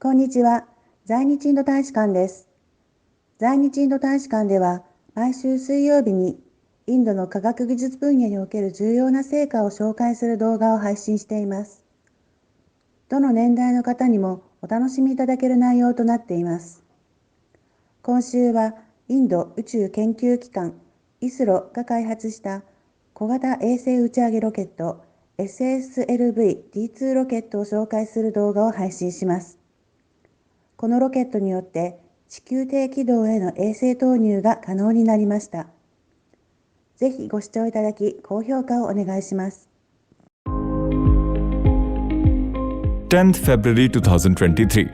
こんにちは。在日インド大使館です。在日インド大使館では、毎週水曜日にインドの科学技術分野における重要な成果を紹介する動画を配信しています。どの年代の方にもお楽しみいただける内容となっています。今週は、インド宇宙研究機関 ISRO が開発した小型衛星打ち上げロケット SSLV-D2 ロケットを紹介する動画を配信します。このロケットによって地球低軌道への衛星投入が可能になりました。ぜひご視聴いただき、高評価をお願いします。10th February 2023.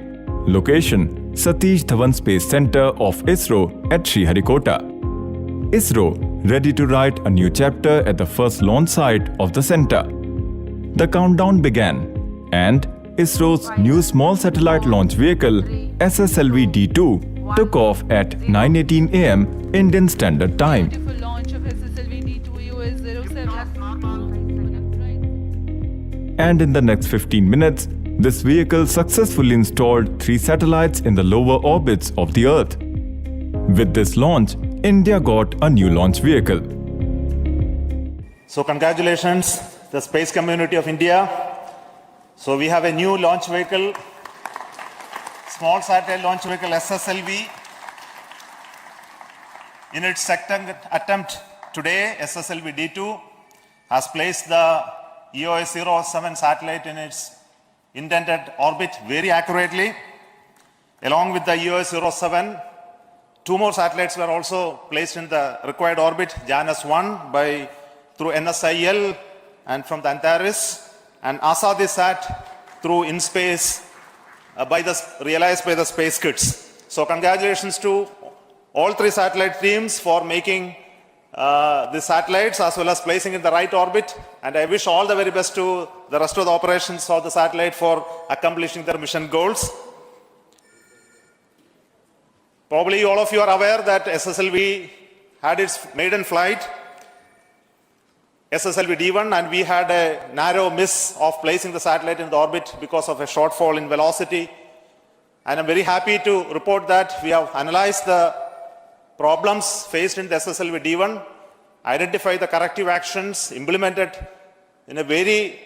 Location: Satish Dhawan Space Center of ISRO at Sriharikota. ISRO ready to write a new chapter at the first launch site of the center. The countdown began, and ISRO's new small satellite launch vehicle SSLV-D2 took off at 9:18 a.m. Indian Standard Time. And in the next 15 minutes, this vehicle successfully installed 3 satellites in the lower orbits of the Earth. With this launch, India got a new launch vehicle. So congratulations, the space community of India. So we have a new launch vehicle, small satellite launch vehicle SSLV. In its second attempt today, SSLV-D2 has placed the EOS-07 satellite in its intended orbit very accurately. Along with the EOS-07, 2 more satellites were also placed in the required orbit, JANUS-1 through NSIL and from the Antares, and ASADISat through InSpace realized by the Space Kits. So congratulations to all 3 satellite teams for making the satellites as well as placing in the right orbit, and I wish all the very best to the rest of the operations of the satellite for accomplishing their mission goals. Probably all of you are aware that SSLV had its maiden flight, SSLV-D1, and we had a narrow miss of placing the satellite in the orbit because of a shortfall in velocity. And I'm very happy to report that we have analyzed the problems faced in the SSLV-D1, identified the corrective actions, implemented in a very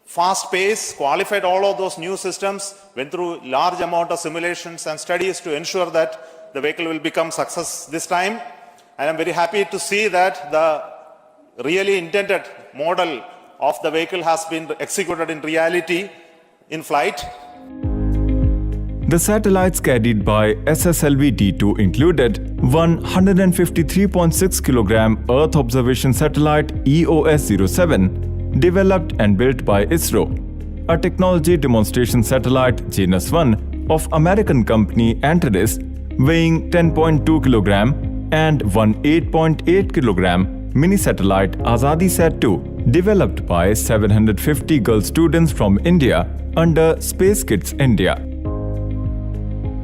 fast pace, qualified all of those new systems, went through large amount of simulations and studies to ensure that the vehicle will become success this time. And I'm very happy to see that the really intended model of the vehicle has been executed in reality in flight. The satellites carried by SSLV-D2 included one 153.6 kg Earth observation satellite EOS-07, developed and built by ISRO, a technology demonstration satellite JANUS-1 of American company Antares, weighing 10.2 kg, and one 8.8 kg mini-satellite ASADISat-2, developed by 750 girl students from India under Space Kits India.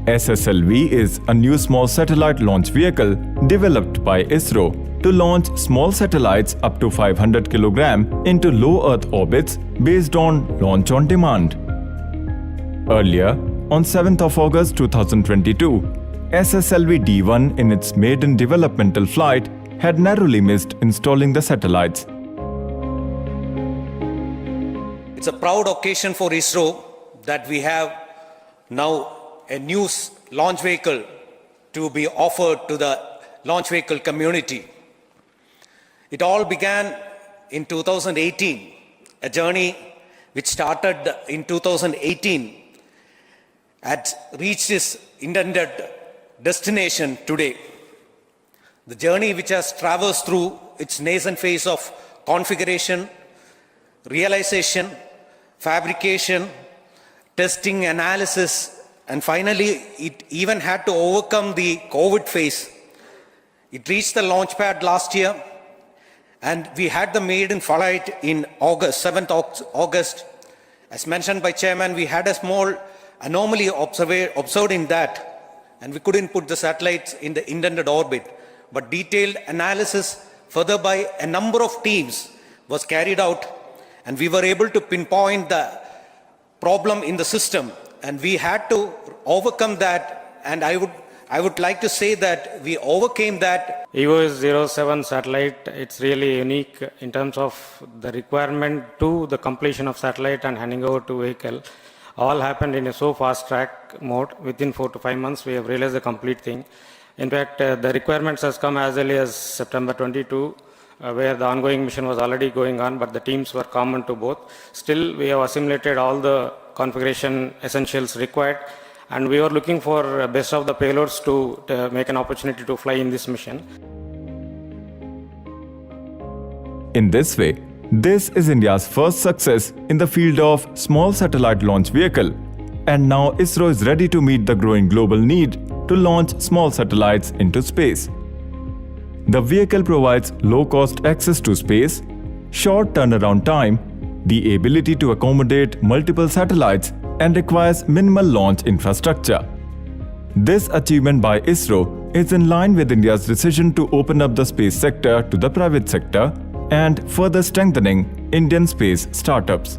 SSLV is a new small satellite launch vehicle developed by ISRO to launch small satellites up to 500 kg into low Earth orbits based on launch on demand. Earlier, on 7th of August 2022, SSLV-D1 in its maiden developmental flight had narrowly missed installing the satellites. It's a proud occasion for ISRO that we have now a new launch vehicle to be offered to the launch vehicle community. It all began in 2018, a journey which started in 2018 had reached its intended destination today. The journey which has traversed through its nascent phase of configuration, realization, fabrication, testing, analysis, and finally it even had to overcome the COVID phase. It reached the launch pad last year, and we had the maiden flight in August, 7th August. As mentioned by Chairman, we had a small anomaly observed in that, and we couldn't put the satellites in the intended orbit. But detailed analysis further by a number of teams was carried out, and we were able to pinpoint the problem in the system and we had to overcome that, and I would like to say that we overcame that. EOS-07 satellite, it's really unique in terms of the requirement to the completion of satellite and handing over to vehicle. All happened in a so fast track mode. Within 4 to 5 months, we have realized the complete thing. In fact, the requirements has come as early as September 22, where the ongoing mission was already going on, but the teams were common to both. Still, we have assimilated all the configuration essentials required, and we were looking for best of the payloads to make an opportunity to fly in this mission. In this way, this is India's first success in the field of small satellite launch vehicle, and now ISRO is ready to meet the growing global need to launch small satellites into space. The vehicle provides low-cost access to space, short turnaround time, the ability to accommodate multiple satellites, and requires minimal launch infrastructure. This achievement by ISRO is in line with India's decision to open up the space sector to the private sector and further strengthening Indian space startups.